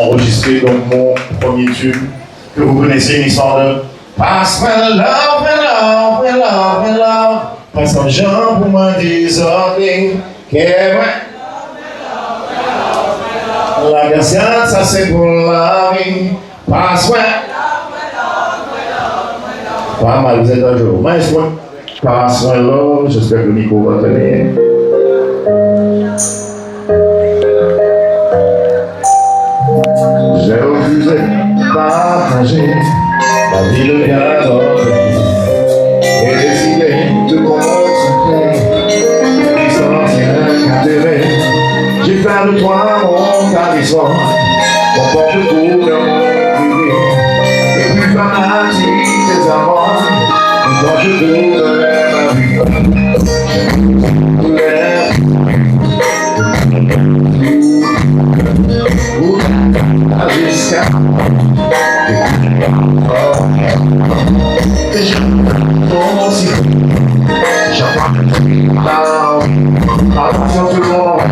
enregistré dans mon premier tube que vous connaissez, une histoire de Pass my love, my love, my love, my love. Passe un Jean pour me désordre. La patience, ça c'est pour la vie. Passe-moi. Pas mal, vous êtes un jour. Passe-moi. Passe-moi là. J'espère que Nico va tenir. J'ai refusé de partager la vie de Gabon et décidé de consacrer l'essentiel intérêt. J'ai fait de toi mon talisman, mon porte-clés de mon privé, le plus fanatique des amants, quand je voudrais ma vie. Jusqu'à attention tout le monde.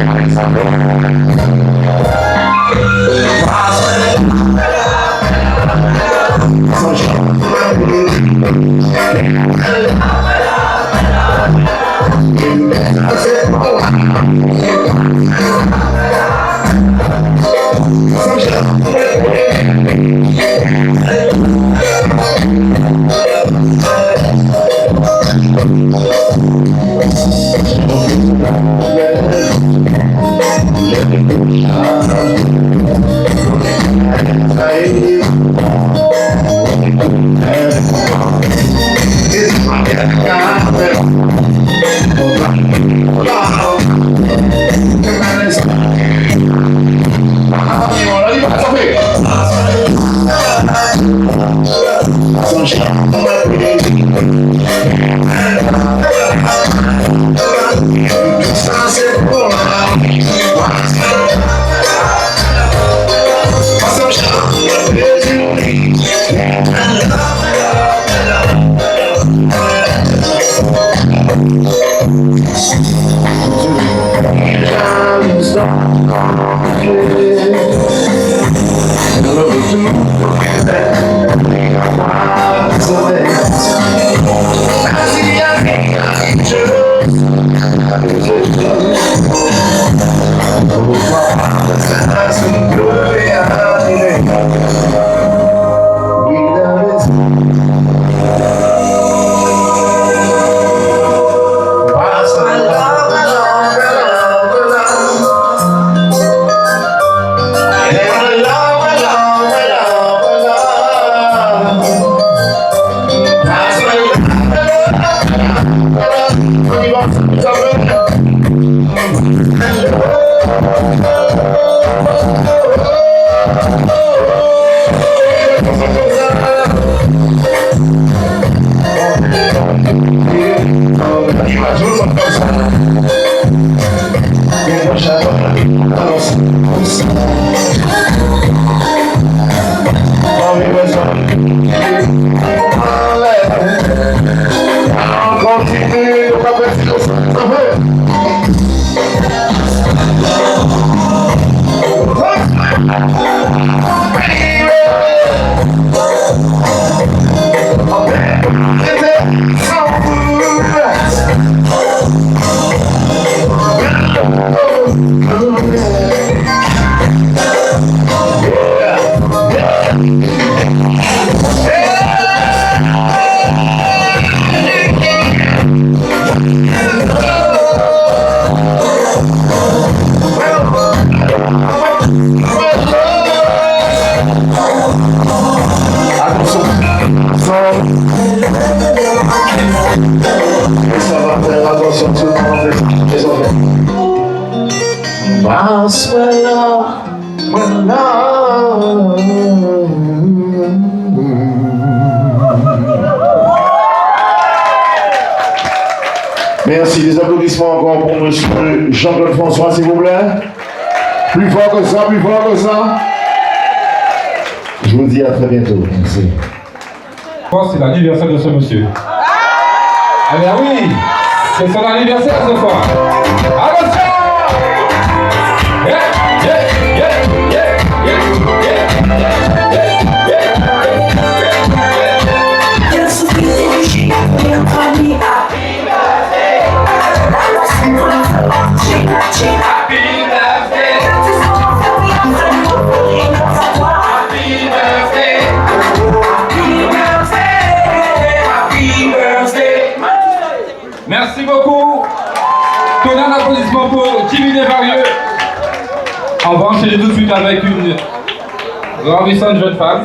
Merci, des applaudissements encore pour monsieur Jean-Claude François, s'il vous plaît. Plus fort que ça, plus fort que ça. Je vous dis à très bientôt. Merci. C'est l'anniversaire de ce monsieur. Eh bien oui, c'est son anniversaire ce soir. Attention! Yeah, yeah, yeah, yeah, yeah. enchaîner tout de suite avec une grandissante jeune femme.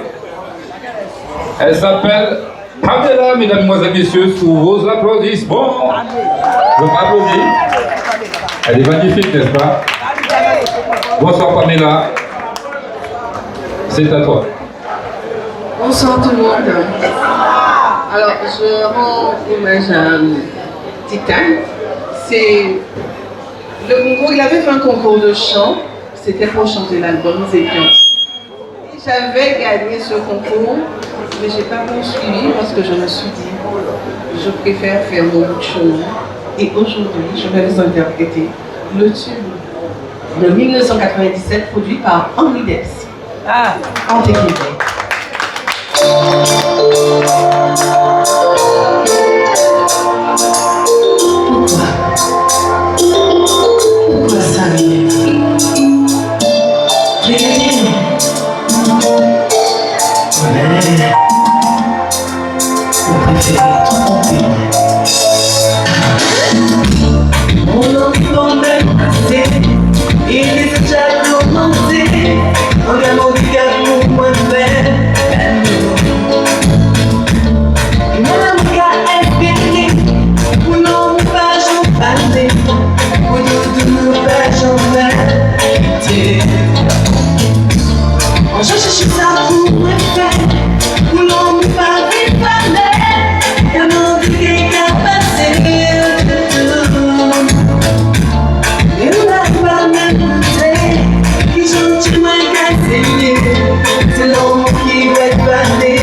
Elle s'appelle Pamela, mesdames, mesdemoiselles, messieurs, sous vos applaudissements. Je m'applaudis. Elle est magnifique, n'est-ce pas? Bonsoir Pamela. C'est à toi. Bonsoir tout le monde. Alors, je rends hommage à Titan. C'est le concours, il avait fait un concours de chant, c'était pour chanter l'album Nous étions. Et j'avais gagné ce concours, mais je n'ai pas poursuivi parce que je me suis dit, je préfère faire mon bout de chemin. Et aujourd'hui, je vais vous interpréter le tube de 1997 produit par Henri Dess. En technique. Pourquoi ça m'énerve? Vous préférez tromper. Mon enfant m'a passé, il est déjà commencé. Regarde mon regard pour moi faire. Et mon regard est fini, pour non pas j'en parler, pour nous pas j'en faire. En cherche ça pour me faire, pour non pas parler, et mon regard a passé de tout. Et on n'a pas même monté, qui gentiment cassé, c'est l'homme qui va te parler.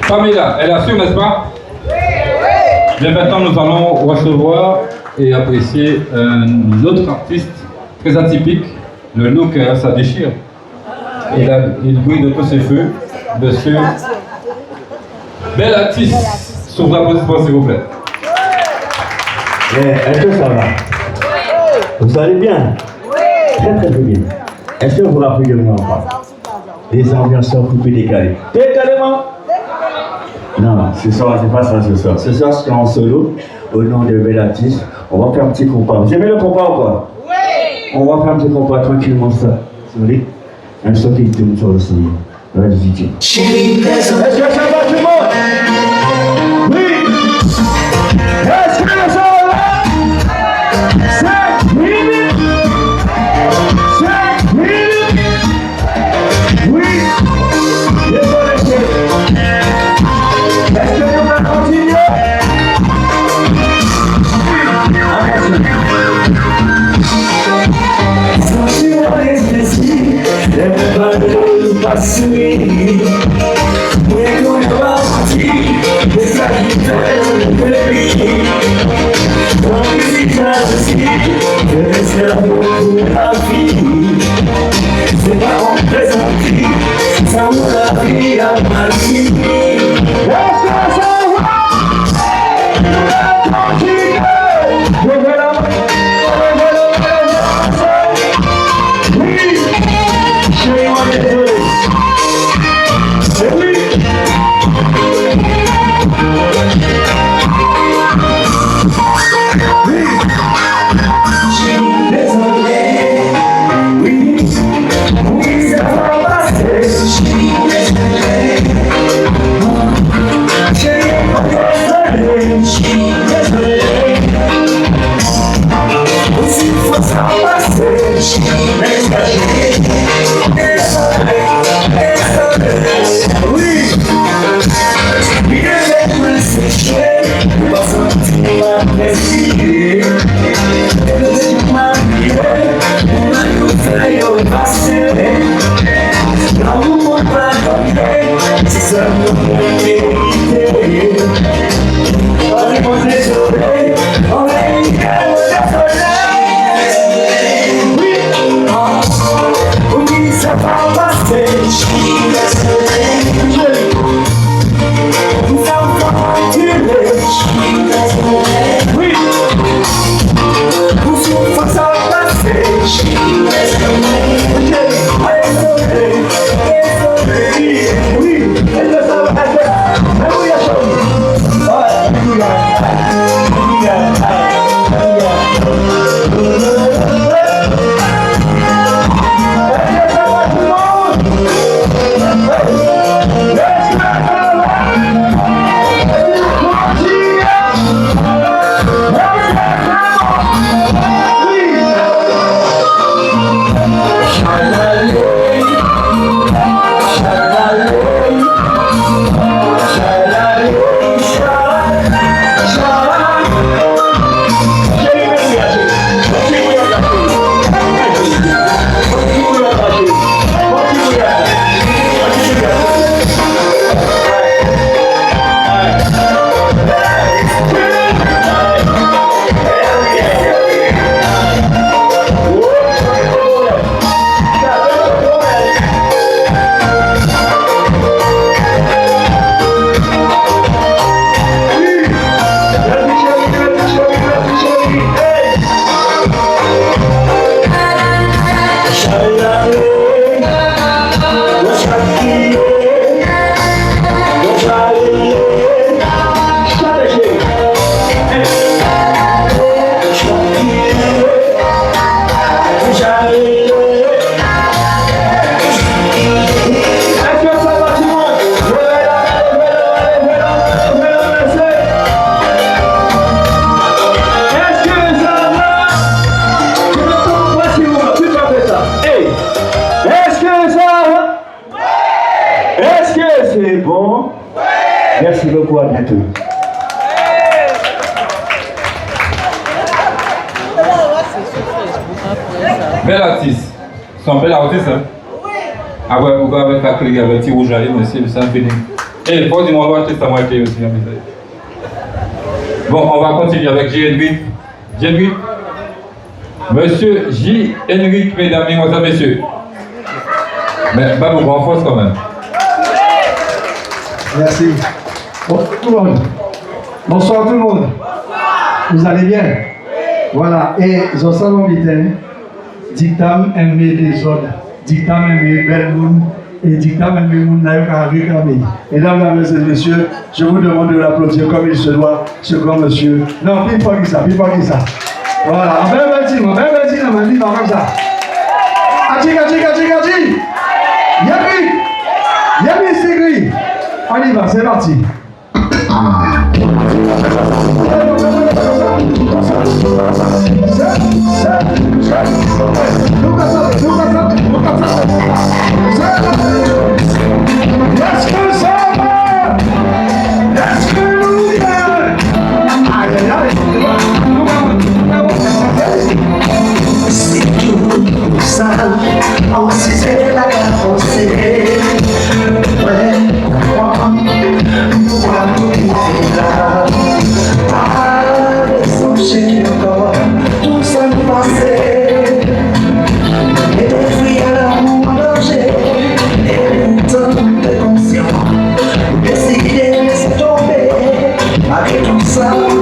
Pamela, elle assure, n'est-ce pas? Bien maintenant, nous allons recevoir et apprécier un autre artiste très atypique. Le look, ça déchire. Il brille de tous ses feux. Monsieur Bellatis, sur l'applaudissement, s'il vous plaît. Est-ce que ça va? Vous allez bien? Très bien. Est-ce que vous vous rappelez de moi ou pas? Les ambianceurs coupés décalés. Décalément? Non, ce soir, c'est pas ça ce soir. Ce soir, je suis en solo, au nom de Bellatis. On va faire un petit compas. Vous aimez le compas ou pas? Oui! On va faire un petit compas tranquillement, ça. Vous voyez? Un son qui tourne sur le ciel. Voilà, DJ. Est-ce que ça va tout le monde? Oui! Est-ce que ça va? C'est minutes! C'est minutes! Oui! Désolé, est-ce que nous allons continuer? Merci beaucoup, à bientôt. Bel artiste. C'est un bel artiste, hein? Oui. Ah ouais, pourquoi avec la clé, avec le petit rouge à lèvres, c'est un fini. Et le du monde va acheter ça, moi, aussi. Bon, on va continuer avec J. Henry. Monsieur J. Henry, mesdames, mesdemoiselles, messieurs. Mais pas beaucoup en force quand même. Merci. Bon, tout le monde. Bonsoir tout le monde. Vous allez bien? Voilà. Et je sens l'invité. Dictam aimé les autres. Dictam aimé bel monde. Et dictam aimé monde n'a pas réclamé. Mesdames et messieurs, je vous demande de l'applaudir comme il se doit, ce grand monsieur. Non, plus fort que ça, plus fort que ça. Voilà. Même vas-y, on va dire comme ça. Achi. Yami Sigri. On y va, c'est parti.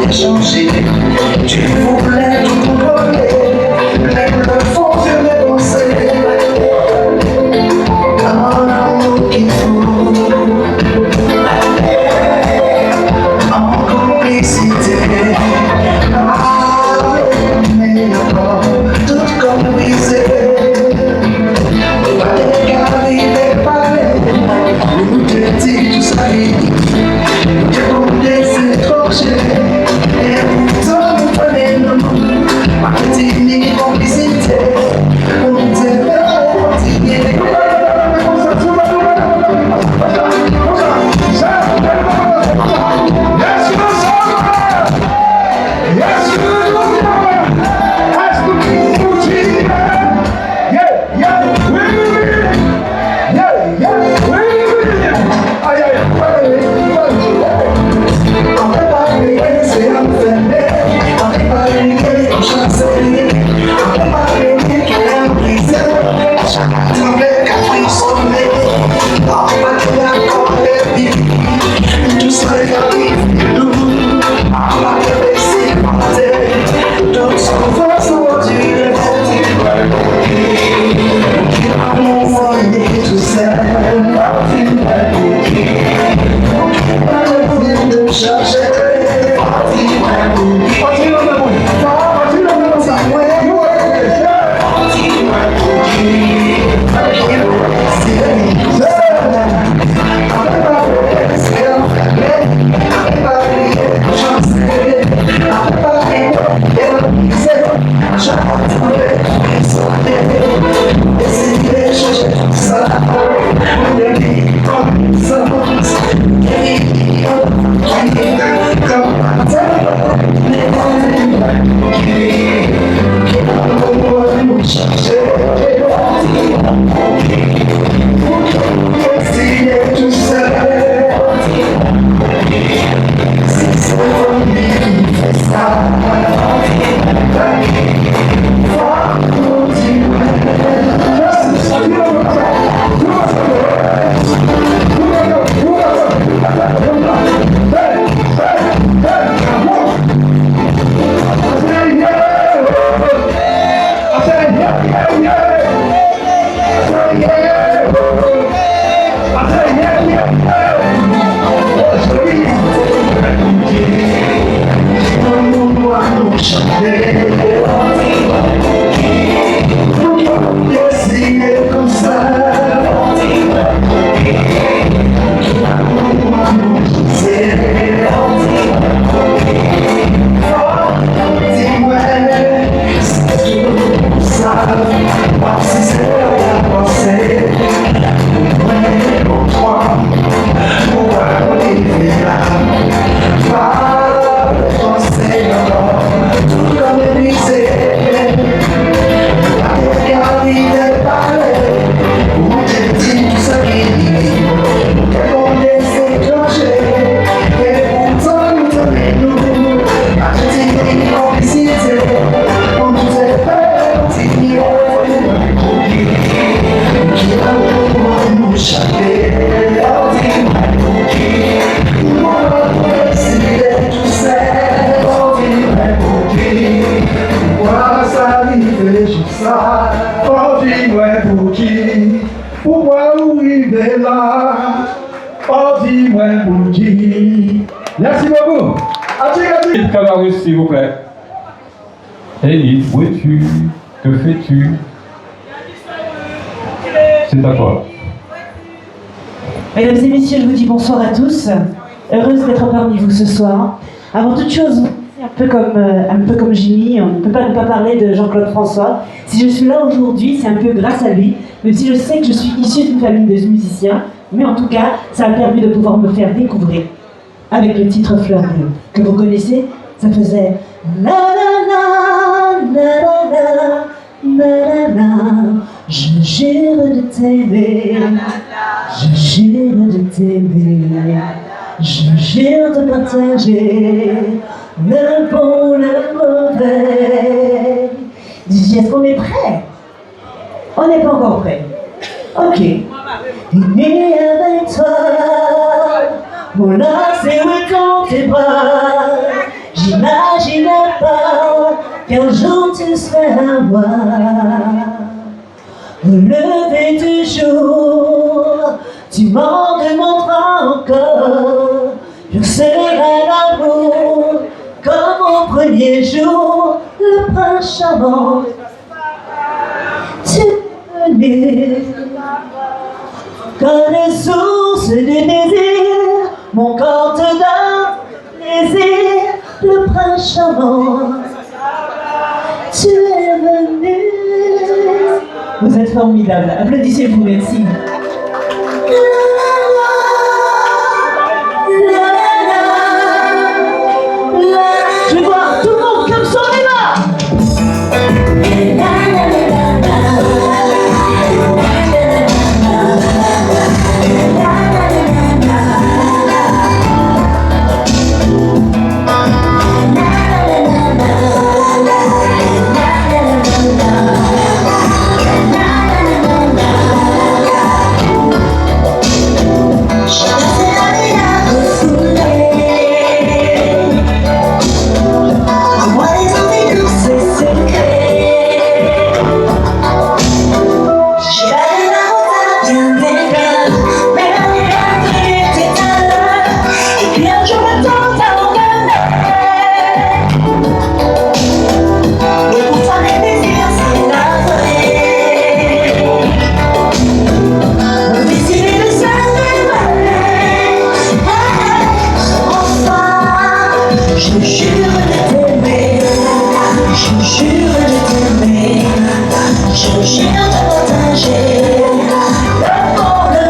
Changer, tu voulais tout contrôler, même le fond de mes pensées, dans l'amour qu'il faut, en complicité, mais encore tout comme brisé, pas les carrés, les palais, nous te dit tout ça, j'ai compté ces tranchées. Come arrivé là, oh dis-moi pour qui. Merci beaucoup. Edith Cabarrus, s'il vous plaît. Edith, où es-tu? Que fais-tu? C'est à toi. Mesdames et messieurs, je vous dis bonsoir à tous. Heureuse d'être parmi vous ce soir. Avant toute chose, un peu comme Jimmy, on ne peut pas ne pas parler de Jean-Claude François. Si je suis là aujourd'hui, c'est un peu grâce à lui, même si je sais que je suis issue d'une famille de musiciens, mais en tout cas, ça m'a permis de pouvoir me faire découvrir avec le titre Fleur bleue, que vous connaissez. Ça faisait na na na na na na na. Je jure de t'aimer, je jure de t'aimer, je jure de partager le bon, le mauvais. Didier, est-ce qu'on est prêt? On n'est pas encore prêt. Ok. Né avec toi, mon âme s'est dans tes bras. J'imaginais pas qu'un jour tu serais à moi. Au lever du jour, tu m'en demanderas encore. Je serai l'amour comme au premier jour, le prince charmant. Tu es venu comme les sources du désir, mon corps te donne plaisir, le prince charmant. Tu es venu. Vous êtes formidables. Applaudissez-vous, merci. Je vais voir tout le monde comme ça, on est là. Je jure de partager le bon, le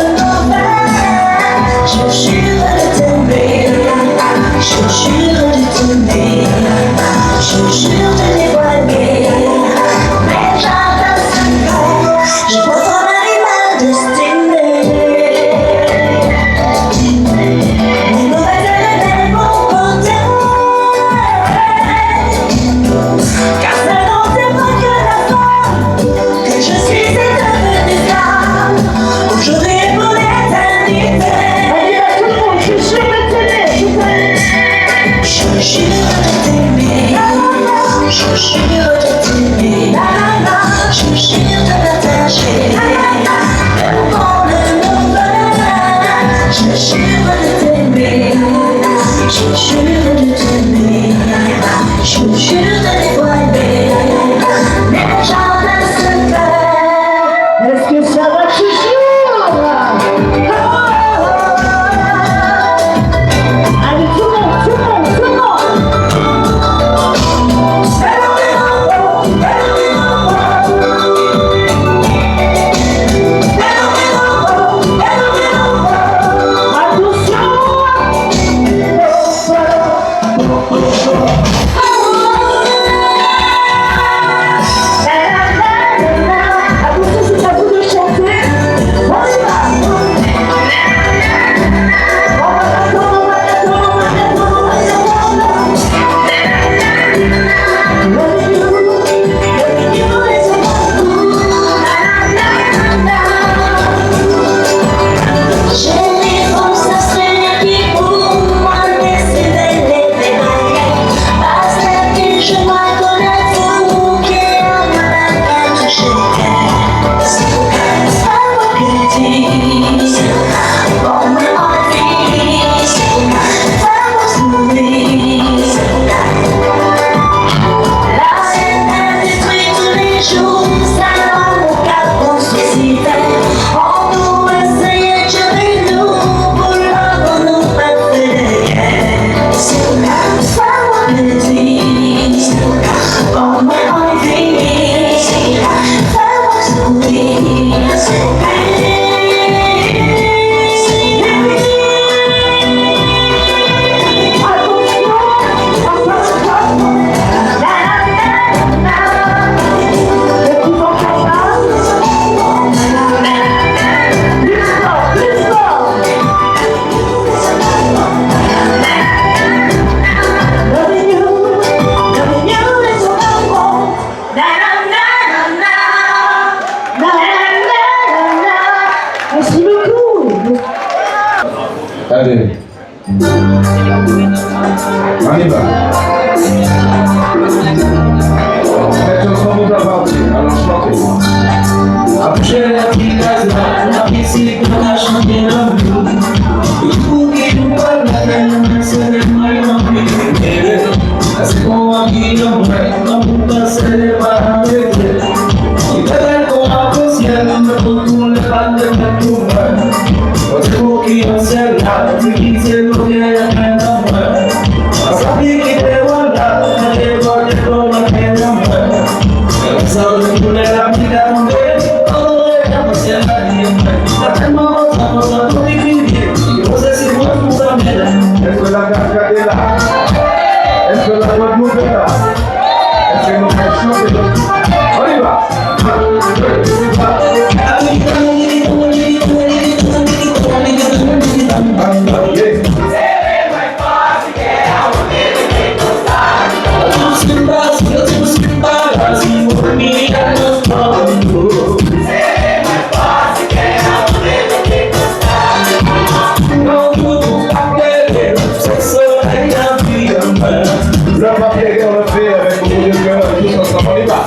Allez. On y va. Cette chanson nous appartient, alors chantez. Après la vie, la piscine, on a chanté l'amour. Le coup qui nous parle, la peine, c'est le mal en vie. C'est qu'on a mis le vrai, on peut passer les mains avec elle. Il est qu'on a le ciel, mais pour tout le pas de la tour. C'est pour qui on s'est là, qui s'est bloqué à peine en vrai. Ça dit qu'il est voilà, elle est bonne et bonne à peine en vrai. Ça veut dire que la vie a tombé. Est-ce que la cascade est là? Est-ce que la Guadeloupe est là? Est-ce que nous faisons chanter? On y va! Le papier qu'on le fait avec beaucoup de cœur, tous ensemble, on y va!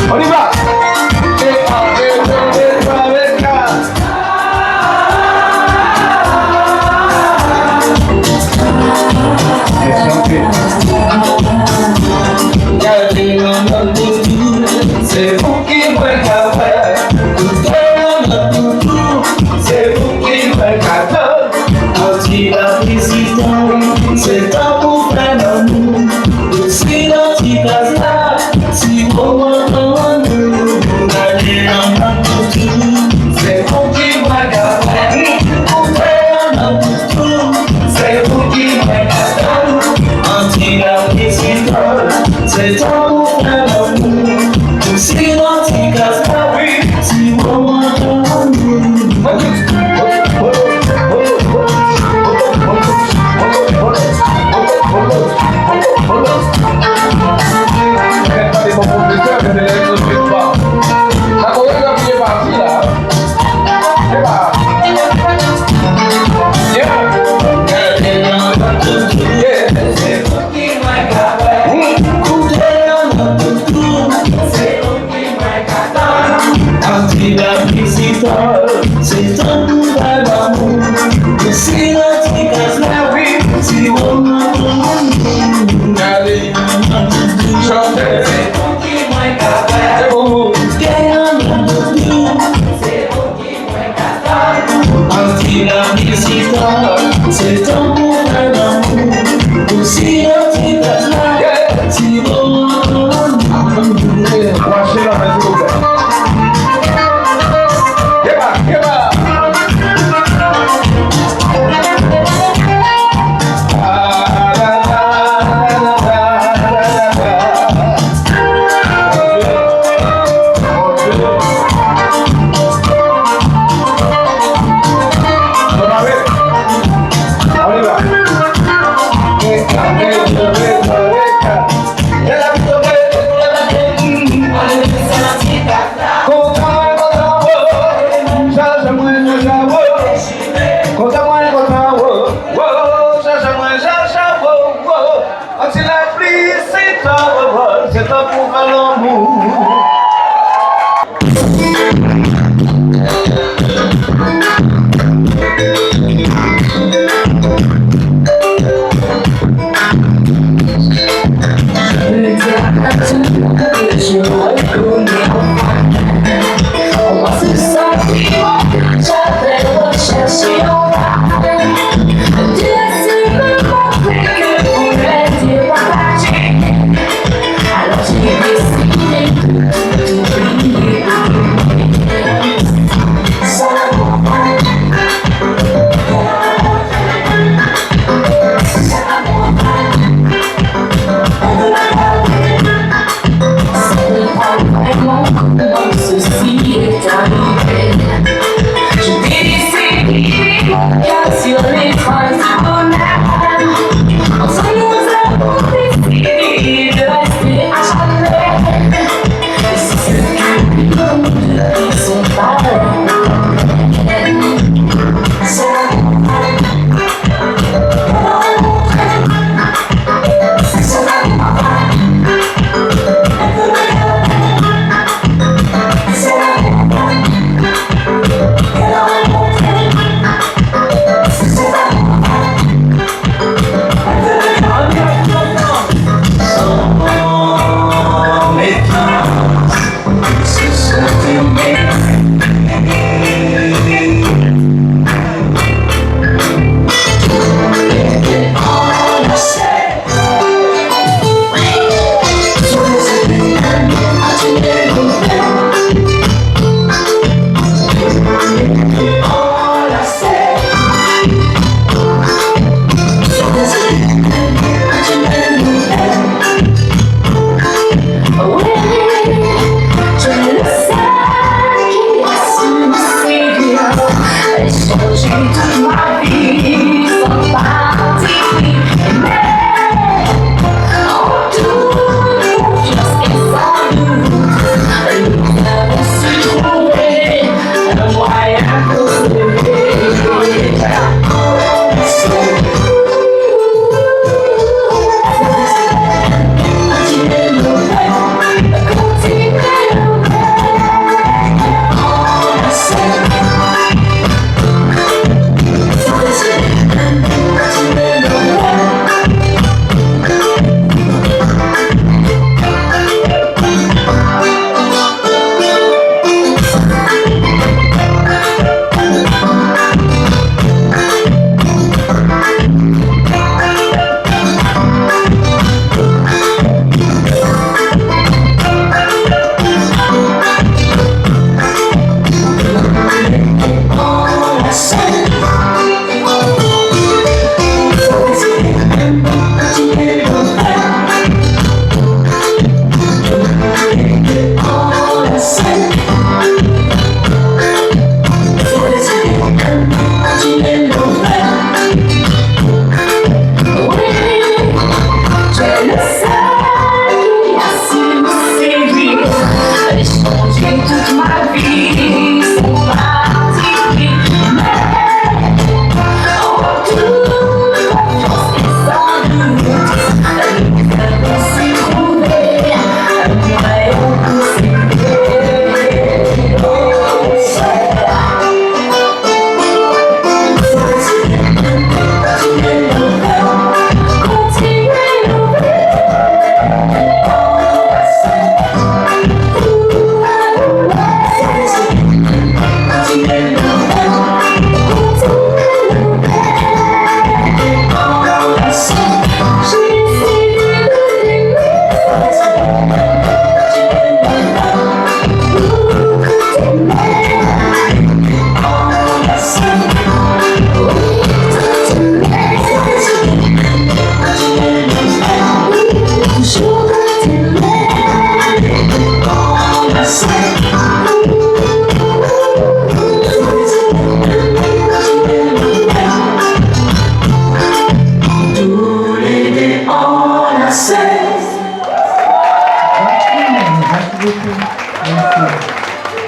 On y va! C'est vous qui me cavez, c'est vous qui me cavez. Quand il a visité, c'est un pour faire l'amour. Si dans ce cas-là, si vous m'entendez, allez en tout. C'est vous qui me cavez, c'est vous qui me cavez. Quand il a visité, c'est un pour faire l'amour. Si dans ce cas-là, si vous m'entendez. C'est un coup d'amour. Si notre casse-là, si on m'entend, allez, chantez. C'est vous qui m'avez capé. C'est vous. C'est vous qui m'avez capé. Anti-la c'est un coup d'amour. Si notre casse-là, si on m'entend, Lâchez la main, s'il vous plaît. Ah Je décide car sur les traces du bonheur, ensemble nous avons décidé de rester à jamais. Et si ce que nous sont pas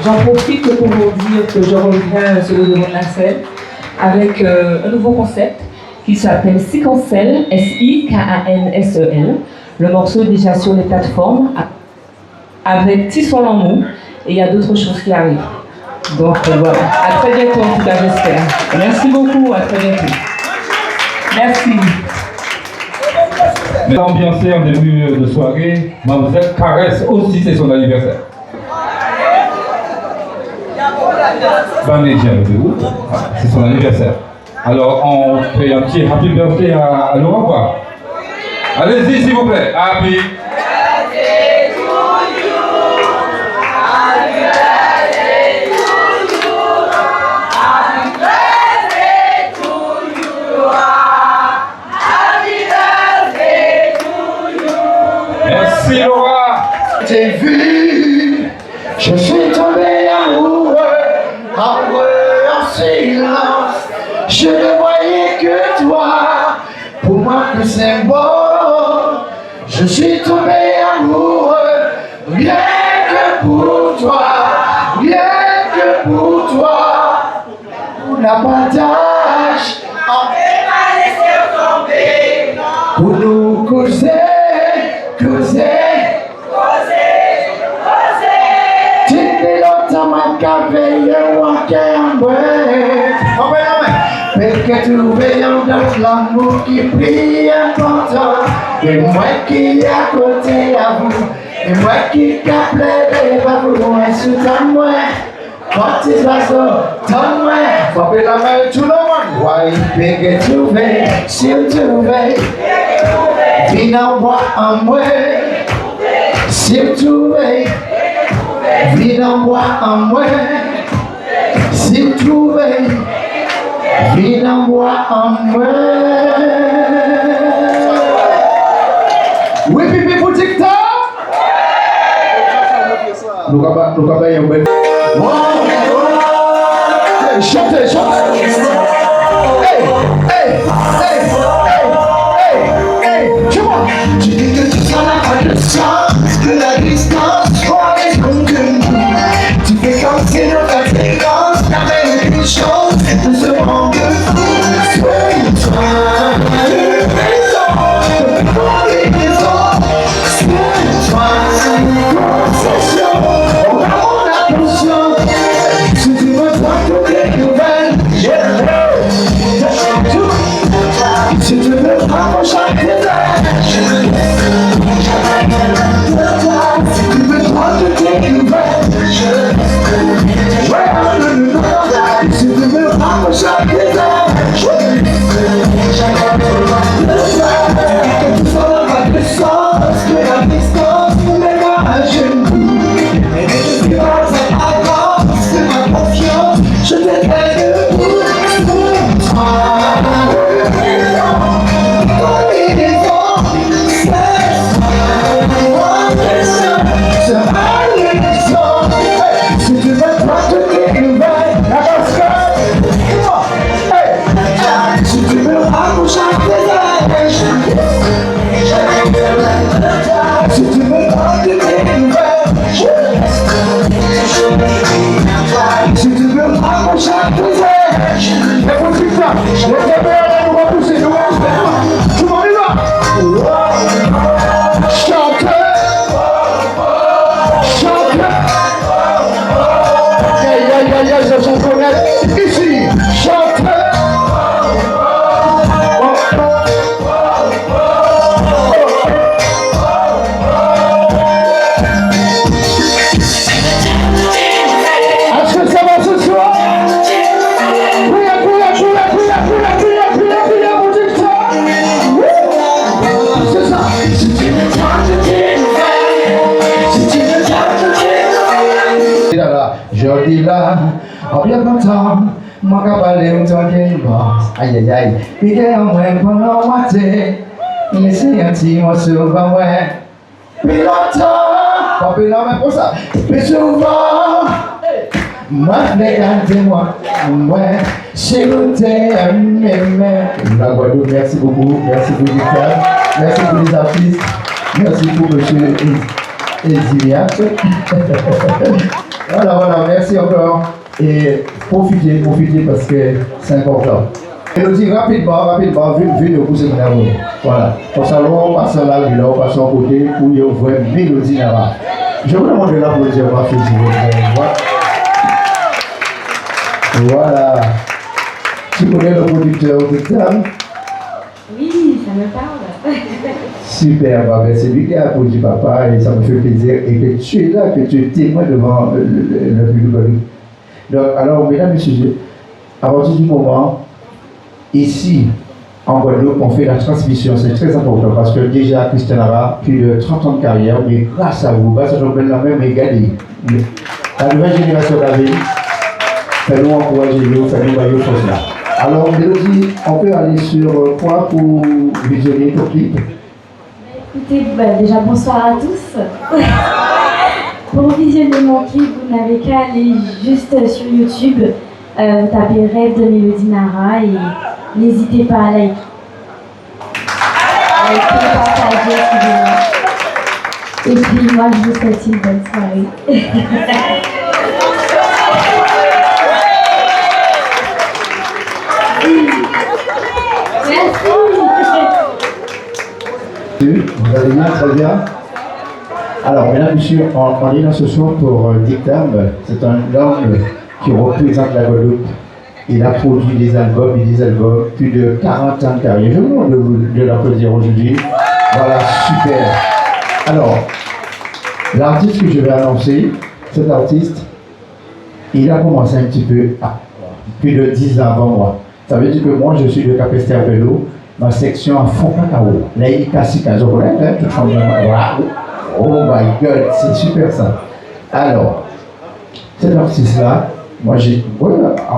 J'en profite pour vous dire que je reviens sur le devant de la scène avec un nouveau concept qui s'appelle Sikansel, S-I-K-A-N-S-E-L. Le morceau est déjà sur les plateformes avec Tisson Lamou et il y a d'autres choses qui arrivent. Donc voilà, à très bientôt en tout cas j'espère. Merci beaucoup, à très bientôt. Merci. L'ambiancé en début de soirée, Mademoiselle Caresse aussi, c'est son anniversaire. C'est son anniversaire. Alors on fait un petit happy birthday à Laurent, quoi. Allez-y s'il vous plaît. Happy birthday to you. Happy birthday to you. Happy birthday to you. Happy birthday to you. Merci Laura. T'es vu, je suis tombé amoureux. silence. Je ne voyais que toi. Pour moi que c'est beau. Je suis tombé amoureux. Rien que pour toi. Rien que pour toi. Pour la partage. Pour nous causer. Depuis longtemps ma caverne mais que tu veilles dans l'amour qui prie important. Et moi qui est à côté à vous. Et moi qui caplerai pas pour moi sous ta main. Quand tu vas dans moi, frapper la main tout le monde. Ouais, mais que tu veilles, si tu veilles. Viens en moi en moi. Si tu veilles. Viens en moi en moi. Si tu veilles. Viens en moi en moi. Oui, pipi pour TikTok. Nous avons un bel. Chantez. Tu vois. Tu dis que tu seras la connaissance, que la distance soit les bons que nous. Tu fais comme si notre fréquence n'avait une chose de se rendre fou. Sois-toi, si tu veux rapprocher tes âges, si tu veux prendre tes nouvelles, si tu veux rapprocher tes âges, que tu sois la puissance, que la distance nous met à genoux. Et que je suis pas à avance, c'est ma confiance, je t'aide debout. Si tu veux prendre tes nouvelles, si tu veux accoucher tes âges, si tu veux prendre tes nouvelles, si tu veux accoucher tes âges, écoute ça, les caméras nous repousser, tout le monde y va. Je suis honnête ici, chante. Est-ce que ça va ce soir? C'est ça. Si tu veux prendre tes nouvelles, si tu veux prendre tes nouvelles. Je dis là. En bien content, moi qui parle de ton game, aïe aïe aïe, puis qu'il y a un moins pour la moitié, il essaie un petit morceau, va ouais, puis longtemps, pas plus longtemps pour ça, puis souvent, moi regardez-moi, ouais, chez vous t'aime, la Guadeloupe, merci beaucoup Victor, merci pour les artistes, merci pour monsieur Ezilias, voilà, merci encore. Et profitez parce que c'est important. Mélodie, rapidement, vu le coup, c'est mon amour. Voilà. Pour ça, on passe là, on passe en côté pour y ouvrir mélodie là-bas. Je vous demande de l'applaudir, on va faire Voilà. Tu connais le producteur de Tam? Oui, ça me parle. Super, c'est lui qui a produit papa et ça me fait plaisir. Et que tu es là, que tu es témoin devant le public. Donc, alors, mesdames et messieurs, à partir du moment, ici, en Guadeloupe, on fait la transmission, c'est très important parce que déjà, Christian a plus de 30 ans de carrière, mais grâce à vous, grâce à Jean-Bel la même et gagné. La nouvelle génération d'Avé, faites-nous encourager, faites-nous bailler chose là. Alors, Mélodie, on peut aller sur quoi pour visionner ton clip? Écoutez, déjà bonsoir à tous. Pour visionner mon clip, vous n'avez qu'à aller juste sur YouTube Vous tapez Rêve de Mélodie Nara et n'hésitez pas à liker. Partager, excusez-moi. Et puis moi, je vous souhaite une bonne soirée. Merci. Vous allez bien, très bien. Alors, mesdames, messieurs, on est là ce soir pour Dictam. C'est un homme qui représente la Guadeloupe. Il a produit des albums et des albums, plus de 40 ans de carrière. Je vous demande de l'applaudir aujourd'hui. Voilà, super. Alors, l'artiste que je vais annoncer, cet artiste, il a commencé un petit peu, plus de 10 ans avant moi. Ça veut dire que moi, je suis de Capesterre-Vélo, ma section à fond cacao. Là, il est cassé, tout voilà. Oh my God, c'est super ça. Alors, cet artiste-là, moi,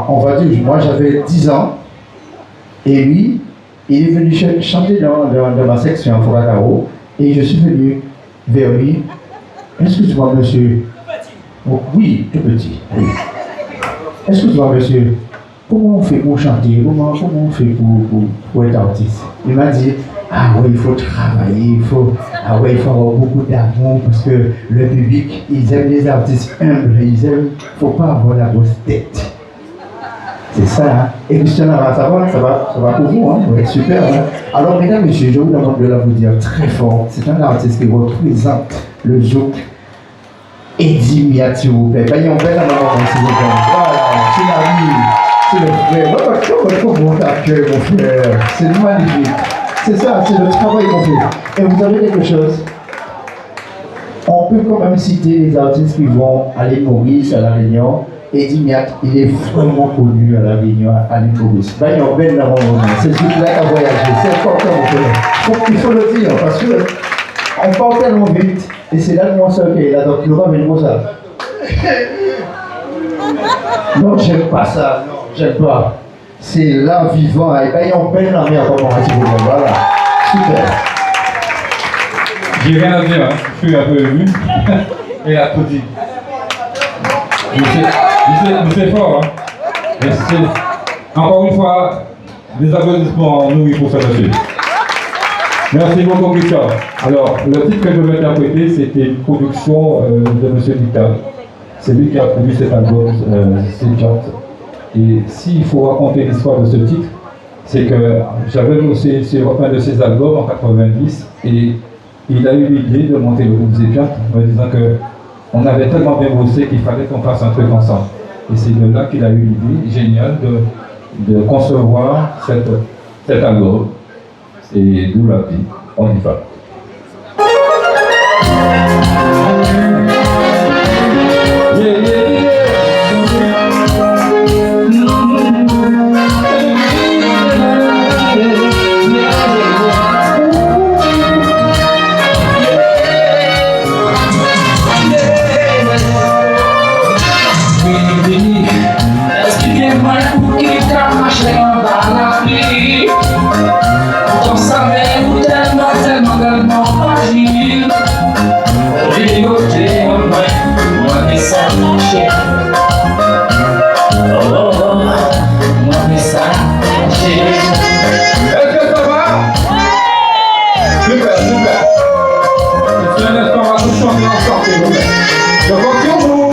on va dire, moi j'avais 10 ans, et lui, il est venu chanter dans ma section à fond cacao, et je suis venu vers lui. Excuse-moi, monsieur. Oh, oui, tout petit. Oui. Excuse-moi, monsieur. Comment on fait pour chanter? Comment on fait pour être artiste? Il m'a dit, ah ouais, il faut travailler, il faut avoir beaucoup d'amour parce que le public, ils aiment les artistes humbles, il ne faut pas avoir la grosse tête. C'est ça, hein? Et Christian, ça va pour vous, hein? Ouais, super, hein? Alors, mesdames et messieurs, je vous demande de la vous dire très fort, c'est un artiste qui représente le zouk. Eddie Miat, s'il vous plaît. Ben, on fait la maman, s'il vous plaît. Voilà, c'est l'ami, c'est le frère. Comment on t'accueille, mon frère? C'est magnifique. C'est ça, c'est le travail qu'on fait. Et vous avez quelque chose? On peut quand même citer les artistes qui vont à l'île Maurice, à La Réunion. Eddie Miat, il est vraiment connu à La Réunion, à l'île Maurice. Ben, on belle la maman. C'est celui-là qui a voyagé. C'est important, mon frère. Il faut le dire, parce que on part tellement vite. Et c'est là que moi seul qui est là, donc il aura venir ça. Non, j'aime pas ça, non, j'aime pas. C'est là vivant, et ben on peine la mer comme on dit, voilà. Super. J'ai rien à dire, hein. Je suis un peu ému et applaudi. C'est fort, hein. Merci. Encore une fois, des applaudissements en nous pour ça, monsieur. Merci beaucoup, Christophe. Alors, le titre que je vais interpréter, c'était une production de M. Dictam. C'est lui qui a produit cet album, Séquence. Et s'il faut raconter l'histoire de ce titre, c'est que j'avais bossé sur un de ses albums en 90 et il a eu l'idée de monter le groupe Zépiat en me disant qu'on avait tellement bien bossé qu'il fallait qu'on fasse un truc ensemble. Et c'est de là qu'il a eu l'idée géniale de concevoir cet album. Et d'où la vie, on y va. Yeah, yeah, Expliquez-moi pour qui t'as marché en bas la vie. On savait où tellement agir. Rigoter en moi, moi mais ça marchait. Oh oh oh, moi mais ça marchait. Est-ce que ça va? Super, super. C'est un instant, on va nous chanter ensemble, s'il vous plaît. Je compte sur vous.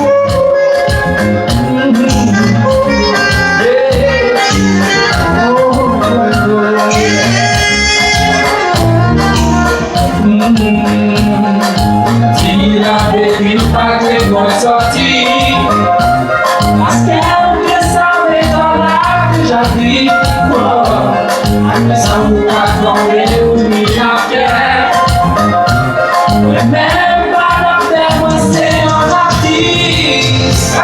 Il avait une paquet de sortie. Parce qu'elle savait dans la que j'avais. Elle savait pas dans les milliardaires. Même pas la faire, moi c'est un artiste.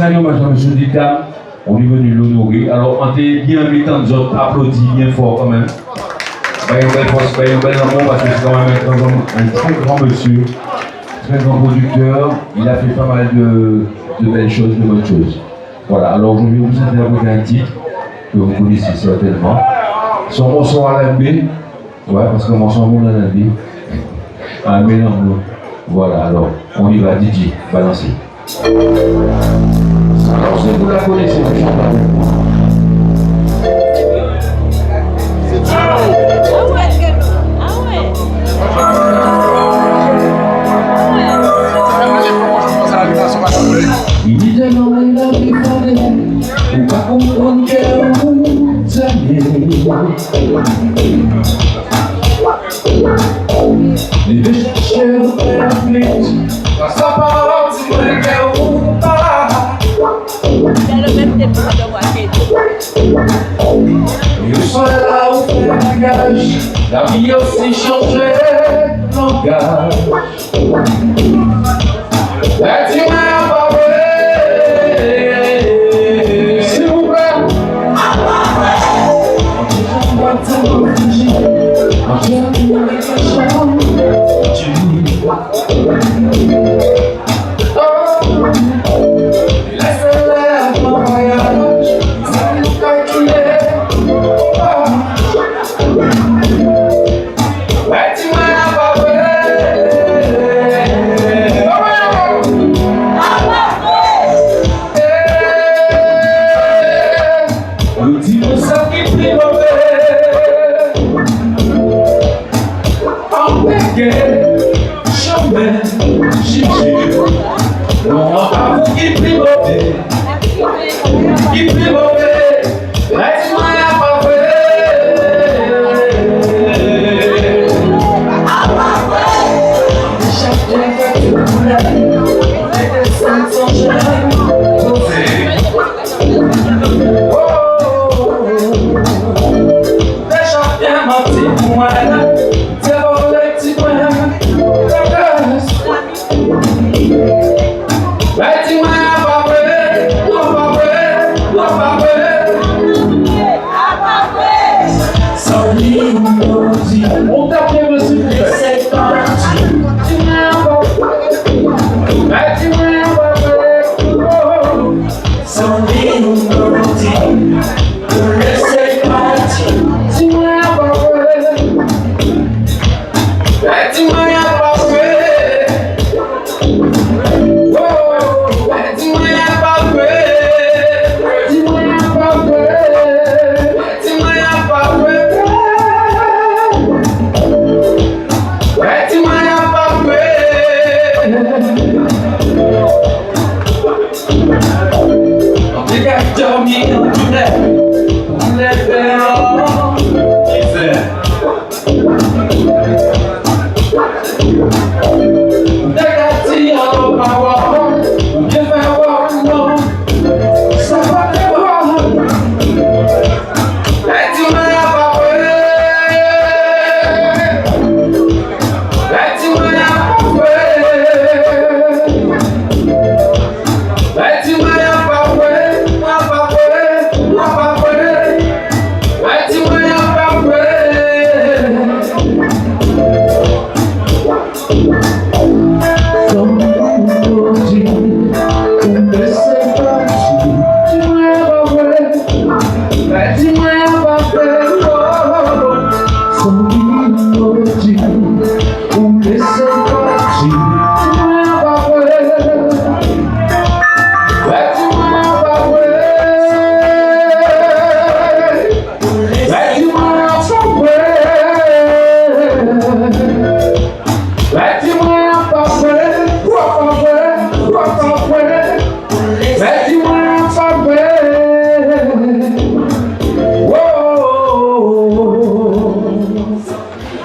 un hommage à M. Dictam, on est venu l'honorer. Alors, on était bien mettant de autres, applaudis bien fort quand même. Soyez un bel force, soyez un bel amour, parce que c'est quand même un très grand monsieur, très grand producteur. Il a fait pas mal de belles choses, de bonnes choses. Voilà, alors je vais vous interpréter un titre que vous connaissez certainement. Son morceau à la baie, ouais, parce que mon son à la baie. Un mélange. Voilà, alors, on y va, DJ, balancez. Alors, si vous la connaissez, vous chantez avec moi. Il dit tellement la vie fallait, ou pas comprendre qu'elle vous aimait. Les deux chercheurs de la flèche, quand ça part, tu me qu'elle vous pas. Je serai là où fait bagage, la vie aussi changeait langage. Et tu m'as pas fait, s'il vous plaît. Laisse-les en voyage, c'est nous calculer. Et tu m'as pas fait.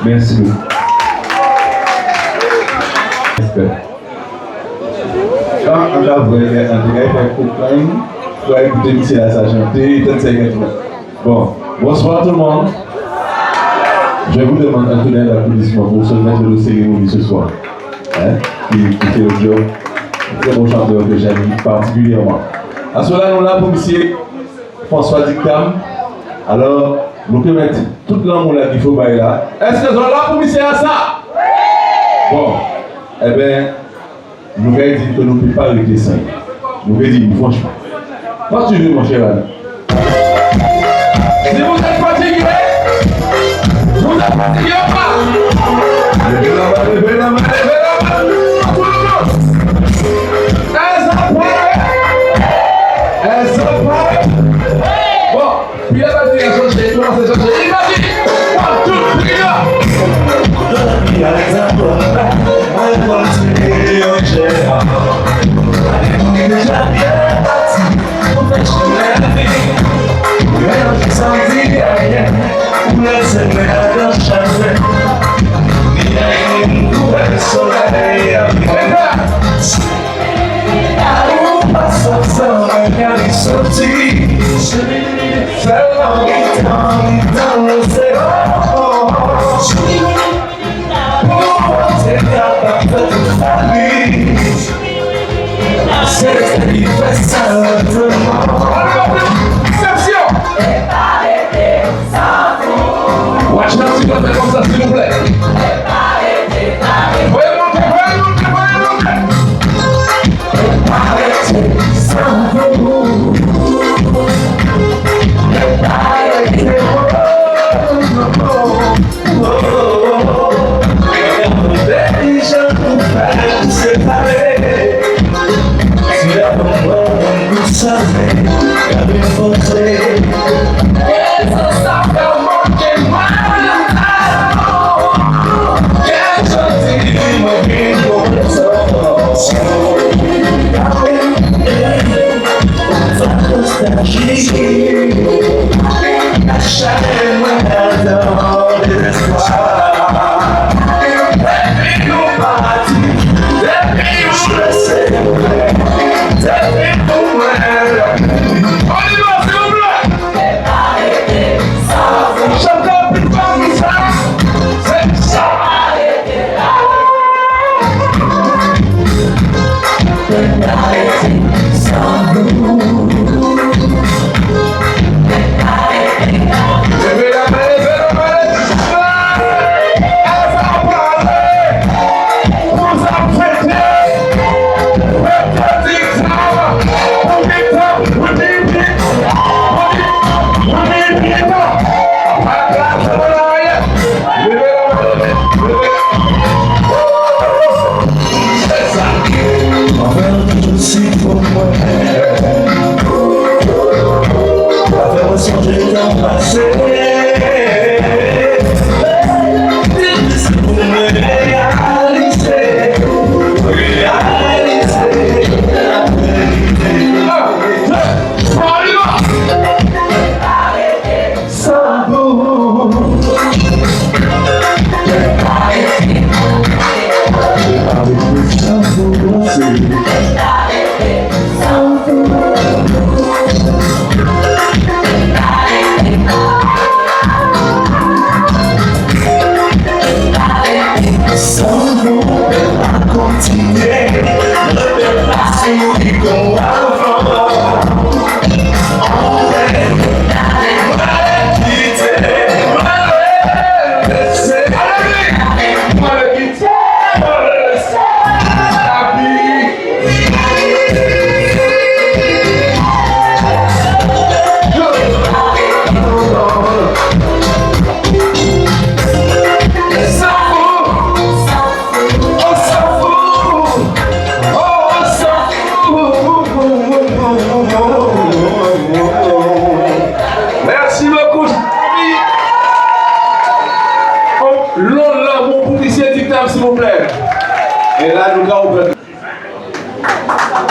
Merci beaucoup. Quand on a fait un copain, on va écouter Michel à sa chanter, bon, bonsoir tout le monde. Je vous demande un tonnerre d'applaudissements pour ce maître de cérémonie ce soir. Qui fait le job. Très bon chanteur que j'aime particulièrement. À cela, nous là pour M. François Dictam. Alors, nous pouvons mettre tout l'amour là qu'il faut bailler là. Est-ce que nous sommes là pour M. Assa? Bon, eh bien, nous allons dire que nous ne pouvons pas arrêter ça. Nous allons dire franchement. Quand tu veux, mon cher ami. Si vous êtes fatigué, vous êtes fatigué ou pas? Levez la main, levez la main, levez la main. Tout le monde. Elle s'apparaît. Bon, puis elle va dire à changer, tout le monde s'est changé. Il va dire, 1, 2, Watch now, s'il vous plaît, comme ça, s'il vous plaît. Voyez monter, voyez monter, voyez monter.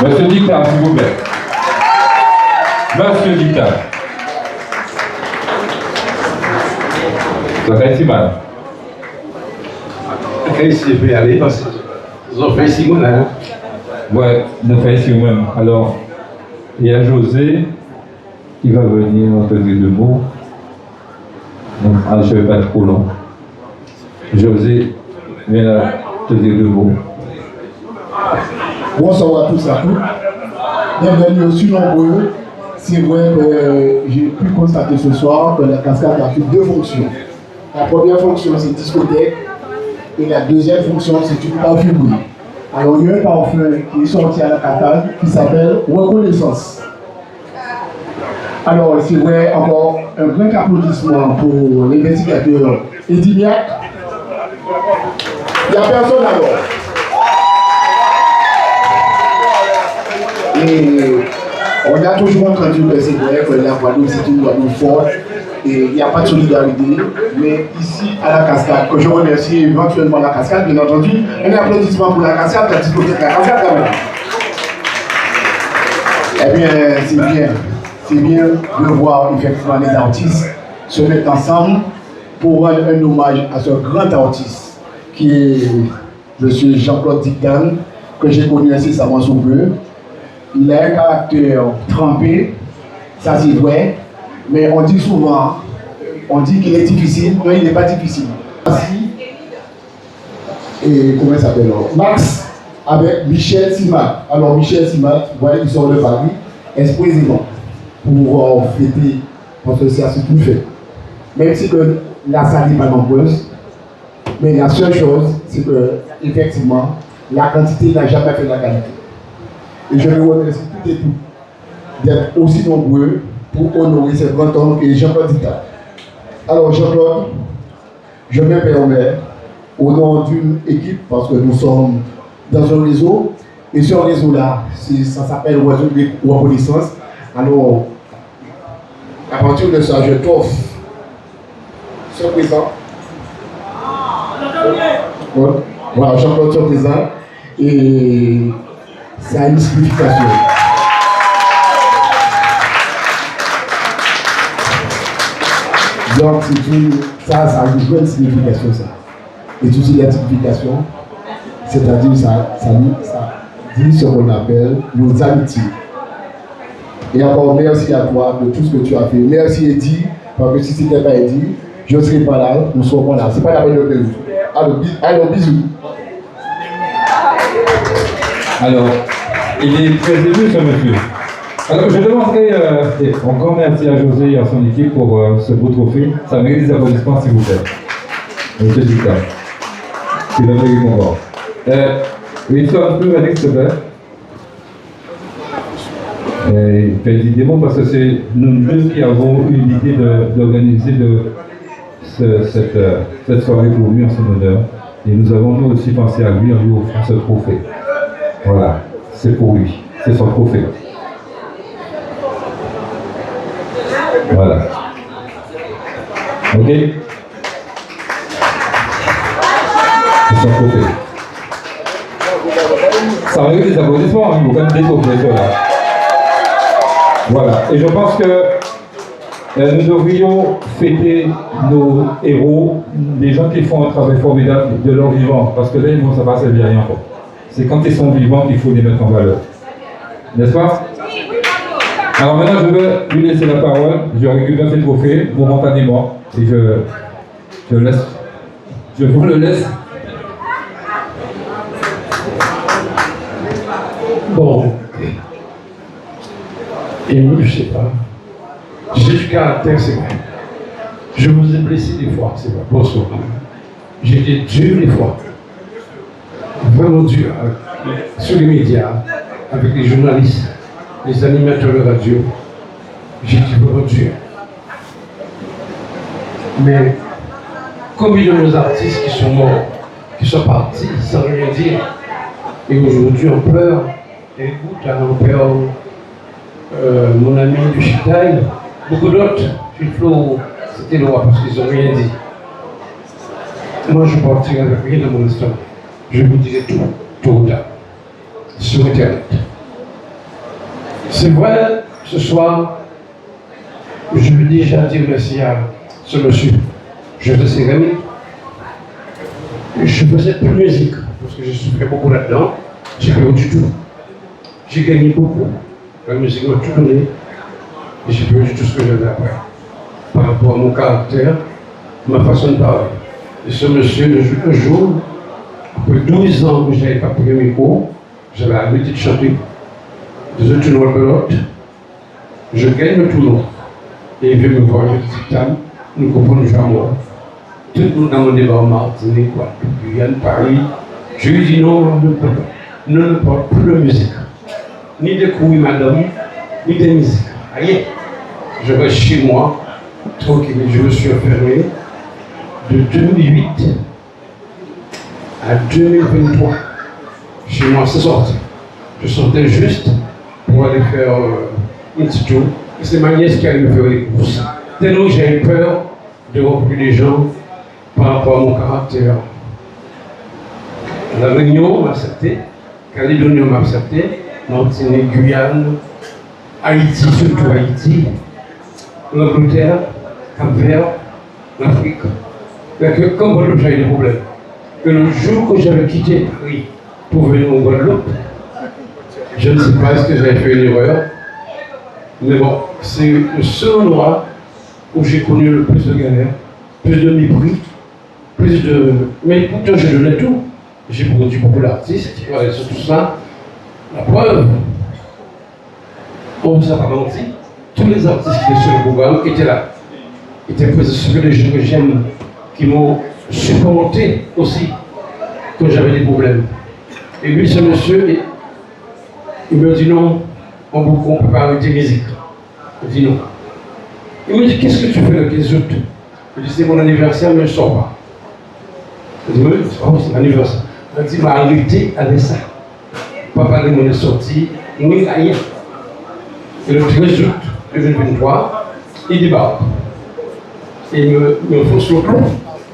Monsieur Dictam, s'il vous plaît. Monsieur Dictam. Ça fait si mal. Qu'est-ce que je vais aller parce que ils ont fait si mal. Ouais, nous fait si même. Alors, il y a José qui va venir te dire deux mots. Donc, je ne vais pas être trop long. José vient là te dire deux mots. Bonsoir à tous. Bienvenue aussi nombreux. C'est vrai que j'ai pu constater ce soir que la cascade a fait deux fonctions. La première fonction, c'est discothèque. Et la deuxième fonction, c'est une parfumerie. Alors, il y a un parfum qui est sorti à la cascade qui s'appelle Reconnaissance. Alors, c'est vrai, encore un grand applaudissement pour l'investigateur Edimiac. Il n'y a personne alors. Et on a toujours entendu que c'est vrai que la Guadeloupe, c'est une Guadeloupe forte. Et il n'y a pas de solidarité. Mais ici, à la cascade, que je remercie éventuellement la cascade, bien entendu, un applaudissement pour la cascade, la discothèque de la cascade quand même. Eh bien, c'est bien. C'est bien de voir effectivement les artistes se mettre ensemble pour rendre un hommage à ce grand artiste qui est M. Jean-Claude Dictan, que j'ai connu incessamment sous peu. Il a un caractère trempé, ça c'est vrai, mais on dit souvent, on dit qu'il est difficile, mais il n'est pas difficile. Et comment il s'appelle? Max avec Michel Simat. Alors Michel Simat, vous voyez, il sort de Paris, exclusivement pour fêter, parce que c'est tout fait. Même si que la salle n'est pas nombreuse, mais la seule chose, c'est que, effectivement, la quantité n'a jamais fait la qualité. Et je vous remercie tout et tout d'être aussi nombreux pour honorer ce grand homme qui est Jean-Claude Dictan. Alors Jean-Claude, je me permets, au nom d'une équipe, parce que nous sommes dans un réseau, et ce réseau-là, ça s'appelle Reconnaissance. Alors, à partir de ça, je t'offre ce présent. Voilà, Jean-Claude, ce présent. Et ça a une signification. Donc, ça a une grande signification, ça. Et toute l'identification, c'est-à-dire ça dit ce qu'on appelle nos amitiés. Et encore merci à toi de tout ce que tu as fait. Merci Eddie, parce que si ce n'était pas Eddie, je ne serais pas là, nous ne serons pas là. Ce n'est pas la peine de perdre. Alors, bisous. Alors, il est très ému ce monsieur. Alors, je demanderai encore merci à José et à son équipe pour ce beau trophée. Ça mérite des applaudissements, s'il vous plaît. Monsieur Dictan. C'est le mérite mon bord. Une fois un peu, Alex, s'il te plaît. Faites des mots parce que c'est nous deux qui avons eu l'idée d'organiser cette soirée pour lui en son honneur. Et nous avons nous aussi pensé à lui en lui offrant ce trophée. Voilà, c'est pour lui, c'est son trophée. Voilà. Ok? C'est son trophée. Ça mérite des applaudissements, il faut quand même des trophées, là. Voilà, et je pense que nous devrions fêter nos héros, des gens qui font un travail formidable de leur vivant, parce que là, ça ne va servir à rien. C'est quand ils sont vivants qu'il faut les mettre en valeur. N'est-ce pas? Alors maintenant, je vais lui laisser la parole. Je récupère ces trophées momentanément et je vous le laisse. Bon. Et moi, je ne sais pas. J'ai du caractère, c'est vrai. Je vous ai blessé des fois, c'est vrai. Bonsoir. J'ai été dur des fois. Vraiment dur. Sur les médias, avec les journalistes, les animateurs de radio. J'ai été vraiment dur. Mais combien de nos artistes qui sont morts, qui sont partis sans rien dire, et aujourd'hui on pleure. Et écoute, on pleure. Mon ami du Chitaï, beaucoup d'autres, Philflo, c'était le roi parce qu'ils n'ont rien dit. Moi, je partirai avec rien dans mon instant. Je vous dirai tout ou tard, sur Internet. C'est vrai, ce soir, je veux déjà dire merci à ce monsieur. Je te sais Rémi. Je faisais plus de musique parce que je souffrais beaucoup là-dedans. J'ai perdu tout. J'ai gagné beaucoup. La musique m'a tout donné et j'ai perdu tout ce que j'avais après. Par rapport à mon caractère, ma façon de parler. Et ce monsieur, un jour, après 12 ans que je n'avais pas pris le micro, j'avais arrêté de chanter. de ce tournoi de pelote, je gagne le tournoi. Et il veut me voir, je dis, Dictam, nous comprenons jamais. Tout le monde dans mon débat en Martinique, Guyane, Paris. Je lui dis non, on ne porte plus de musique. Ni de couilles, madame, ni de musique. Rien. Je reste chez moi, tranquille, je me suis enfermé de 2008 à 2023. Chez moi, c'est sorti. Je sortais juste pour aller faire un petit tour. C'est ma nièce qui allait me faire les courses. Tellement j'ai eu peur de rencontrer des gens par rapport à mon caractère. La Réunion m'a accepté, Calédonie m'a accepté, Martinique, Guyane, Haïti, surtout Haïti, l'Angleterre, Cap-Vert, l'Afrique. Donc, comme Guadeloupe, j'avais des problèmes. Et le jour que j'avais quitté Paris pour venir en Guadeloupe, je ne sais pas est-ce que j'avais fait une erreur, mais bon, c'est le seul endroit où j'ai connu le plus de galères, plus de mépris, plus de... Mais pourtant, je donnais tout. J'ai produit beaucoup d'artistes, et sur tout ça. La preuve, on ne s'est pas menti, tous les artistes qui étaient sur le programme étaient là. Étaient positionnés les gens que j'aime, qui m'ont supporté aussi quand j'avais des problèmes. Et lui, ce monsieur, il me dit non, on ne peut pas arrêter musique. Il dit non. Il me dit, qu'est-ce que tu fais le 15 août? Je dis, c'est mon anniversaire, mais je ne sors pas. Je dis, oui, c'est l'anniversaire. Il dit, m'a arrêté avec ça. Papa de mon est sorti, il n'y a rien. Et le 13 août 2023, il débarque. Et il me fonce le plomb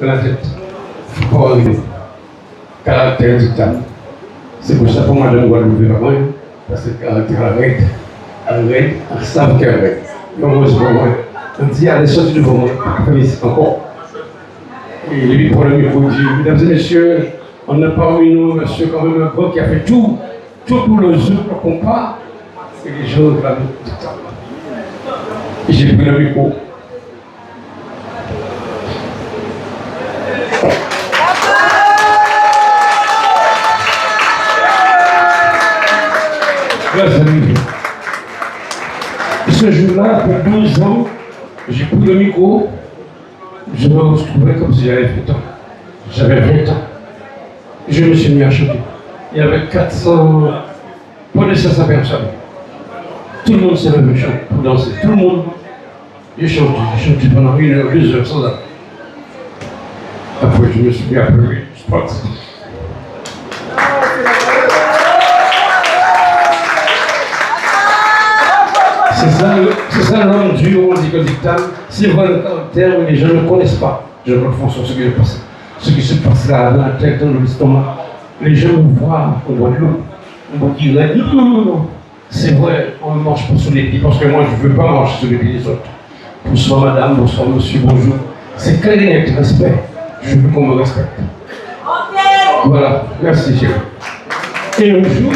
de la tête. Il ne faut pas arriver. Caractère dictable. C'est pour ça que moi, je ne dois l'ouvrir la main. Parce que le caractère arrête, on savent qu'elle arrête. Donc, on dit, allez, sortez devant moi, encore. Et lui, pour le micro, il dit, mesdames et messieurs, on a parmi nous, monsieur, quand même, un gros qui a fait tout pour le jeu, le compas, et les gens de la dictature. Et j'ai pris le micro. Ce jour-là, pour 12 ans, j'ai pris le micro, je me retrouvais comme si j'avais 20 ans. J'avais 20 ans. Je me suis mis à chanter. Il y avait 400, pas de 500 personnes. Tout le monde s'est levé pour danser. Tout le monde. J'ai chanté pendant 1 heure, 2 heures sans arrêt. Après, je me suis mis à pleurer. Je pense. C'est ça l'homme dur, on dit que dictame. C'est vrai le caractère, mais les gens ne connaissent pas. Je ne comprends sur ce qui se passe là, dans la tête, dans l'estomac. Les gens me voient, on voit l'eau. On me dit, non. C'est vrai, on ne marche pas sur les pieds, parce que moi je ne veux pas marcher sur les pieds des autres. Bonsoir madame, bonsoir monsieur, bonjour. C'est clair et net, respect. Je veux qu'on me respecte. Voilà, merci chef. Et un jour,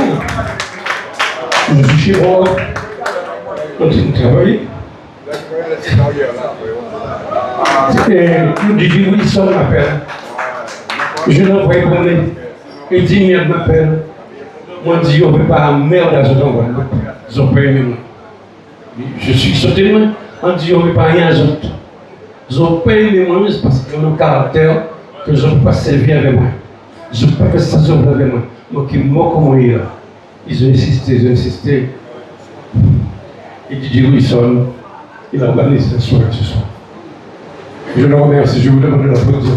je suis chez moi. On travaille. Et le DJ Wilson m'appelle. Je l'envoie promener. Il dit, il m'appelle. Moi, je dis, on ne peut pas merde à ce endroit. Ils ont payé moi. Je suis sauté loin. On dit, on ne peut pas rien à eux. Ils ont payé moi parce qu'ils ont un caractère que je ne peux pas servir avec moi. Je ne peux pas faire ça avec moi. Donc, ils me moquent comme il est. Ils ont insisté. Et DJ Wilson, il a organisé la soirée ce soir. Je le remercie, je vous demande de l'applaudir.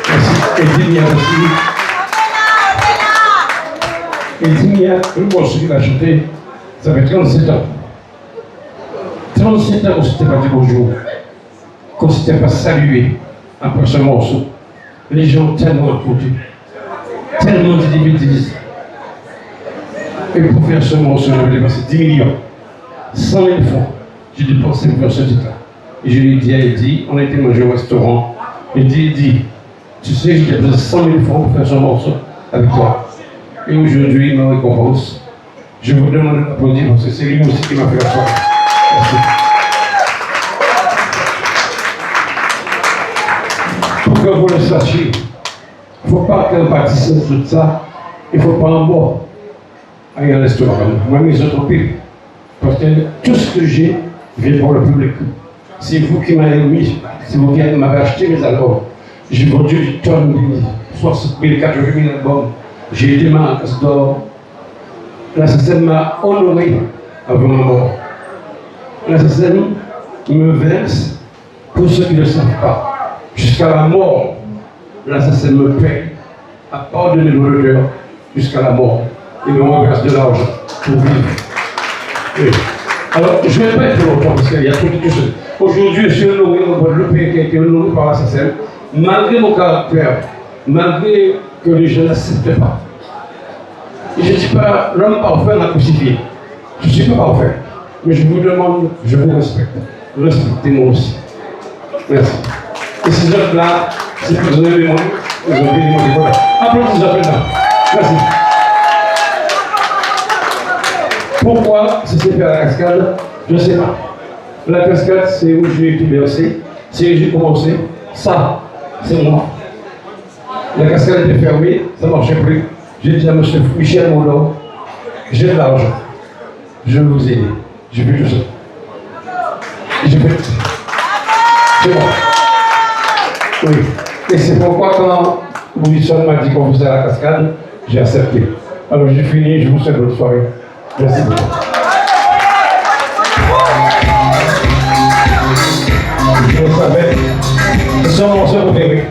Merci. Et Dimia aussi. Et Dimia, le morceau qu'il a chanté, ça fait 37 ans. 37 ans qu'on ne s'était pas dit bonjour, qu'on ne s'était pas salué après ce morceau. Les gens ont tellement applaudi, tellement dit des bêtises. Et pour faire ce morceau, j'avais dépassé 10 millions. 100 000 francs, j'ai dépensé pour faire ce titre-là. Et je lui ai dit, elle dit, on a été manger au restaurant. Il dit, tu sais, j'ai dépensé 100 000 francs pour faire ce morceau avec toi. Et aujourd'hui, il me récompense. Je vous demande d'applaudir parce que c'est lui aussi qui m'a fait la soirée. Merci. Pour que vous le sachiez, il ne faut pas qu'un bâtisse tout ça, il ne faut pas en boire. à un restaurant. Moi, mes entreprises, parce que tout ce que j'ai vient pour le public. C'est vous qui m'avez mis, c'est vous qui m'avez acheté mes albums. J'ai vendu des tonnes, 60 000, 80 000 albums. J'ai été ma casse d'or. La SACEM m'a honoré avant ma mort. La SACEM me verse, pour ceux qui ne le savent pas, jusqu'à la mort. La SACEM me paye à pardonner l'auteur jusqu'à la mort. Il me verse de l'argent pour vivre. Oui. Alors, je ne vais pas être longtemps parce qu'il y a trop de choses. Aujourd'hui, je suis honoré au Guadeloupe qui a été honoré par la SACEM, malgré mon caractère, malgré que les gens n'acceptent pas. Et je ne dis pas l'homme parfait n'a crucifié. Je ne suis pas parfait. Mais je vous demande, je vous respecte. Respectez-moi aussi. Merci. Et ces autres-là, c'est que vous avez des mots, vous avez des mots. Voilà. Applaudissez ces autres-là. Merci. Pourquoi ça s'est fait à la cascade? Je ne sais pas. La cascade, c'est où j'ai été bercé, c'est où j'ai commencé. Ça, c'est moi. La cascade était fermée, ça ne marchait plus. J'ai dit à M. Michel Mondor, j'ai de l'argent, je vais vous aider. J'ai fait tout ça. J'ai fait. C'est moi. Oui. Et c'est pourquoi quand Wilson m'a dit qu'on faisait la cascade, j'ai accepté. Alors j'ai fini, je vous souhaite bonne soirée. Merci beaucoup. Vous savez, ce sont mon seul préféré.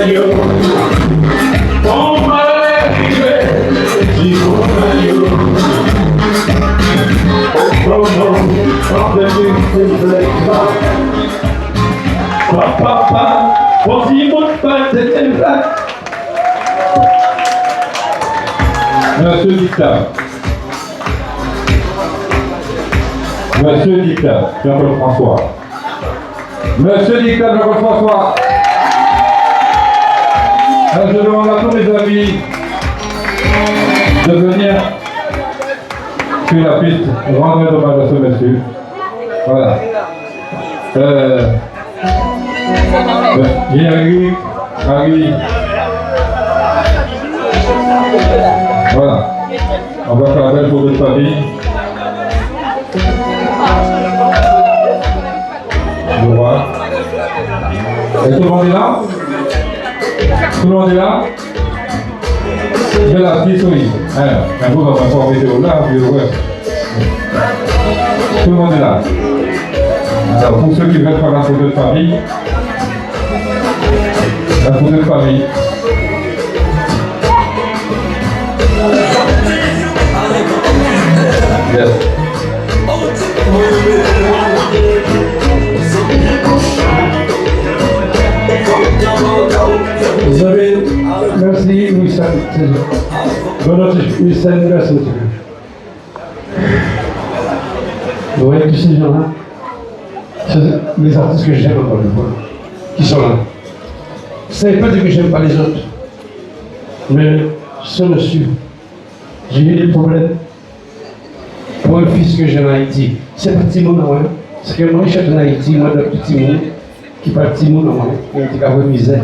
yo. On va arriver, si on va yo. Oh non, on devait faire papa, on dit mon père, c'était là. Monsieur Dictat. Monsieur Dictat, Jean-Claude François. Monsieur Dictat, Jean-Claude François. Alors, je demande à tous mes amis de venir sur la piste rendre hommage à ce monsieur. Voilà. Il arrive. Voilà. On va faire un bel tour de famille. Le roi. Et tout le monde est là? Tout le monde est là? Je vais la petite souris. Un peu dans ma forme vidéo là, puis ouais. Tout le monde est là. Alors pour ceux qui veulent faire la photo de famille, la photo de famille. Yes. Vous avez, merci Wilson, Wilson, merci. Vous voyez tous ces gens-là, c'est les artistes que j'aime encore une fois, qui sont là. Ça ne veut pas dire que j'aime pas les autres, mais ce monsieur, j'ai eu des problèmes pour un fils que j'ai en Haïti. C'est pas petit monde, hein. C'est que moi je suis en Haïti, moi de petit monde, qui est pas petit monde, moi, qui était à misère.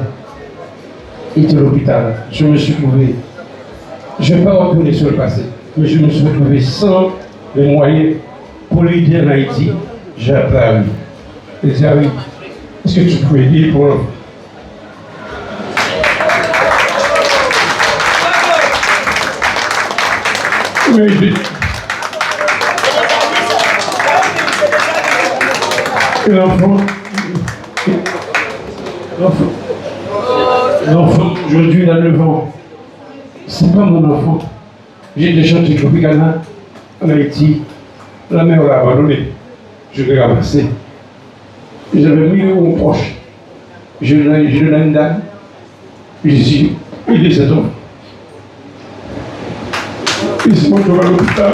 Il était à l'hôpital. Je me suis trouvé, je ne vais pas retourner sur le passé, mais je me suis retrouvé sans les moyens pour l'aider en Haïti. J'ai appelé à lui. Il dit, ah oui, est-ce que tu peux aider pour oui, l'enfant, aujourd'hui, il a 9 ans. C'est pas mon enfant. J'ai déjà chanté Tropicana en Haïti. La mère l'a abandonné. Je l'ai ramassé. J'avais mis au proche. Je l'ai donné à une dame. J'ai dit, aidez cet homme. Il se montre à l'hôpital.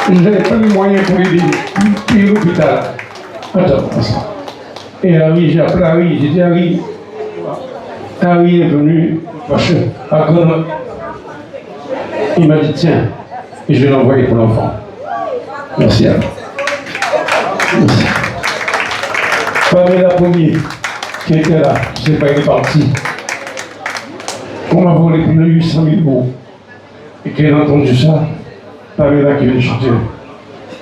Je n'avais pas les moyens pour aider. Il est à l'hôpital. Attends, ça. Et Harry, j'ai appelé Harry, j'ai dit Harry. Harry est venu, parce à Grenoble. Il m'a dit tiens, et je vais l'envoyer pour l'enfant. Merci Harry. Merci. Pamela Pommier, qui était là, je ne sais pas, il est parti. On m'a volé plus de 800 000 euros. Et quand elle a entendu ça, Pamela qui vient chanter,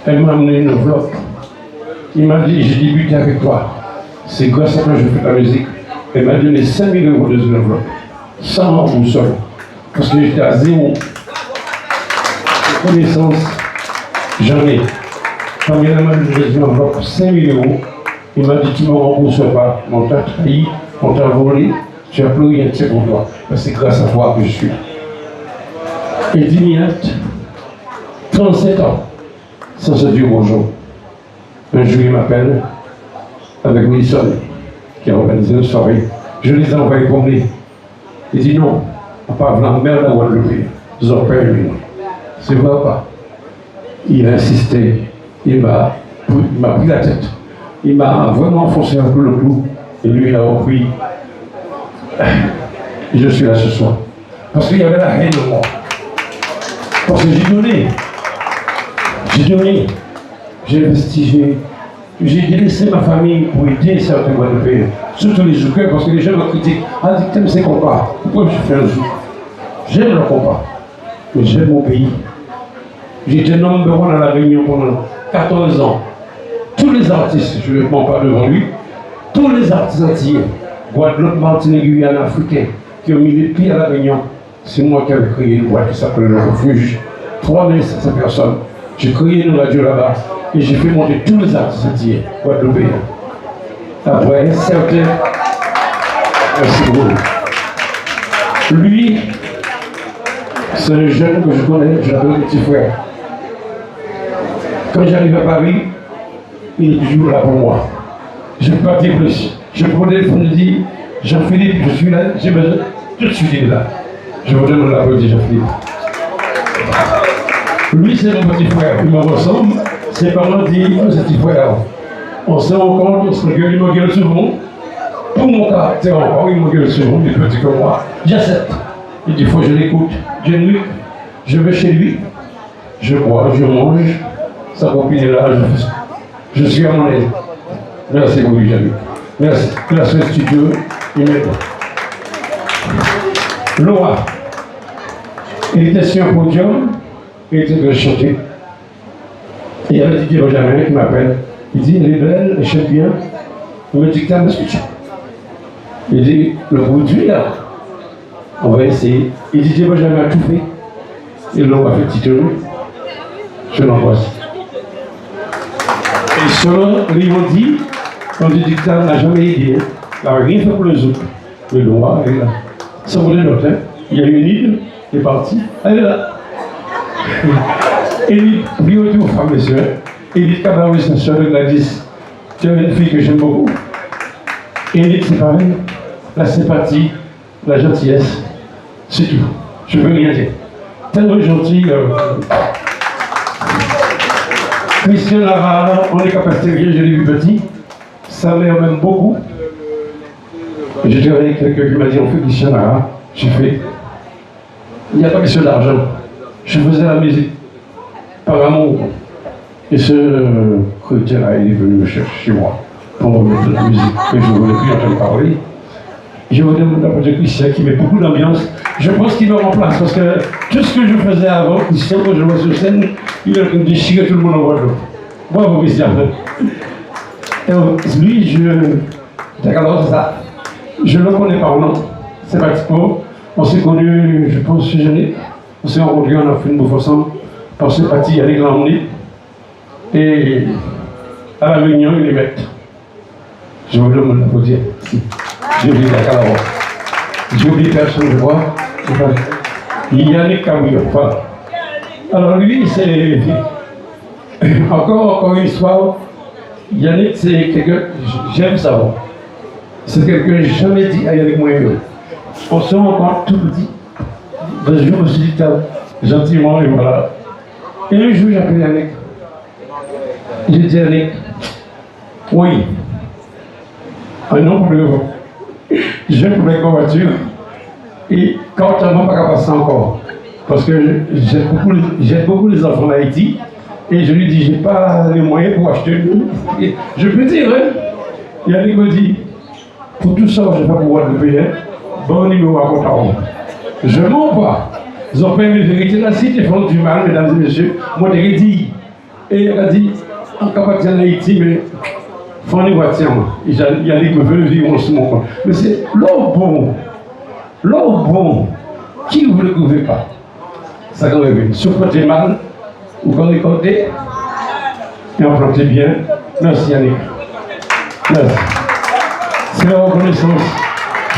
elle m'a amené une enveloppe. Il m'a dit, j'ai débuté avec toi. C'est grâce à toi que je fais la musique. Elle m'a donné 5 000 euros de cette enveloppe. Sans boussole. Parce que j'étais à zéro. Connaissance, j'en ai. Pamela m'a donné une enveloppe, 5 000 euros. Il m'a dit, tu ne me rembourses pas. On t'a trahi, on t'a volé. Tu n'as plus rien de pour toi. C'est grâce à toi que je suis là. Et Vignette, 37 ans, sans se dire bonjour. Un jour, il m'appelle avec Wilson, qui a organisé une soirée. Je les ai envoyés promener. Il dit non, à part la mer de la Guadeloupe, ils ont peur de lui. C'est vrai ou pas? Il a insisté, il m'a pris la tête. Il m'a vraiment enfoncé un peu le clou. Et lui, il a repris. Je suis là ce soir. Parce qu'il y avait la haine de moi. Parce que j'ai donné, j'ai investi, j'ai laissé ma famille pour aider certains Guadeloupéens, surtout les Zoukeurs, parce que les gens me critiquent. Ah, t'aimes ces compas, pourquoi je fais un Zouk? J'aime le compas, mais j'aime mon pays. J'étais number one à la Réunion pendant 14 ans. Tous les artistes, je ne mens pas devant lui, tous les artistes antillais, Guadeloupe, Martinique, Guyane, Africains, qui ont mis les pieds à la Réunion, c'est moi qui avais créé une boîte qui s'appelle Le Refuge. 3500 personnes. J'ai créé une radio là-bas et j'ai fait monter tous les artistes antillais, Guadeloupéens. Après, certains Merci beaucoup. Lui, c'est un jeune que je connais, je l'appelle petit frère. Quand j'arrive à Paris, il est toujours là pour moi. Je ne peux pas dire plus. Je prends le téléphone et dis, Jean-Philippe, je suis là, j'ai besoin, tout de suite il est là. Je vous donne l'applaudissement, Jean-Philippe. Lui, c'est mon petit frère, il me ressemble. Ses parents disent, c'est petit frère. On se rencontre, on se regarde, il me gueule souvent. Pour mon caractère encore, il me gueule souvent, il est petit comme moi. J'accepte. Il dit, il faut que je l'écoute. Je vais chez lui. Je bois, je mange. Sa copine est là, je suis à mon aise. Merci beaucoup, Jean-Luc. Merci. Place le studio, il m'aide. Laura, il était sur un podium, il était de chanter. Et il y avait Didier Benjamin qui m'appelle. Il dit, elle est belle, elle chante bien. Il me dit, t'as un speech. Il dit, le produit là, on va essayer. Et Didier Benjamin a tout fait. Ils l'ont pas fait titrer. Je l'embrasse. Et selon lui, on dit, quand le dictateur n'a jamais aidé, il n'a rien fait pour les autres. Le droit, elle est là. Ça vous note, hein? Il y a une île, elle est partie, elle est là. Et il dit aux femmes et sœurs, et il dit, Cabaret, sa sœur de Gladys, tu as une fille que j'aime beaucoup. Et il dit, c'est pareil, la sympathie, la gentillesse, c'est tout. Je ne veux rien dire. Tellement gentil. Christian Lara, on est capacité, je l'ai vu petit, sa mère m'aime beaucoup. J'étais avec quelqu'un qui m'a dit, on fait Christian Lara, j'ai fait. Il n'y a pas question d'argent. Je faisais la musique par amour. Et ce chrétien-là, il est venu me chercher chez moi pour me mettre de la musique que je ne voulais plus entendre parler. Je vous demande d'appeler Christian qui met beaucoup d'ambiance. Je pense qu'il me remplace parce que tout ce que je faisais avant, Christian, quand je le vois sur scène, il a déchiré tout le monde en voix d'eau. Bravo Christian. Et lui, d'accord, c'est ça. Je ne le connais pas au nom. C'est pas Tipo. On s'est connus, je pense, chez Jeannick. On s'est rencontrés, on a fait une bouffe ensemble. On s'est parti, Yannick l'a emmené. Et à la réunion, il est maître. Je vous demande d'applaudir. J'ai oublié la calavon. J'ai oublié personne, je vois. Yannick Camille. Voilà. Alors lui, c'est encore une histoire. Yannick, c'est quelqu'un, j'aime savoir. C'est quelqu'un que je n'ai jamais dit à Yannick Moyen. On se rencontre tout petit. Un jour, je me suis dit, gentiment, et voilà. Et un jour, j'appelle Yannick. J'ai dit à Yannick, oui, un nom pour le vent. Je pour les voitures. Et quand on ne va pas passer encore. Parce que j'aide beaucoup les enfants d'Haïti. Et je lui dis, je n'ai pas les moyens pour acheter une. Et je peux dire, hein. Yannick me dit, pour tout ça, je ne vais pas pouvoir le payer. Bon numéro à compte. Je ne mens pas. Ils ont fait mes vérités là, si ils font du mal, mesdames et messieurs. Moi, je l'ai dit. Et il a dit, en capacité en Haïti, mais il faut une voiture. Yannick me veut vivre sur mon compte. Mais c'est l'eau bon. L'eau bon. Qui ne vous le trouvez pas? Ça quand même. Supportez mal, ou quand récoltez, et on plantez bien. Merci Yannick. Merci. C'est la reconnaissance.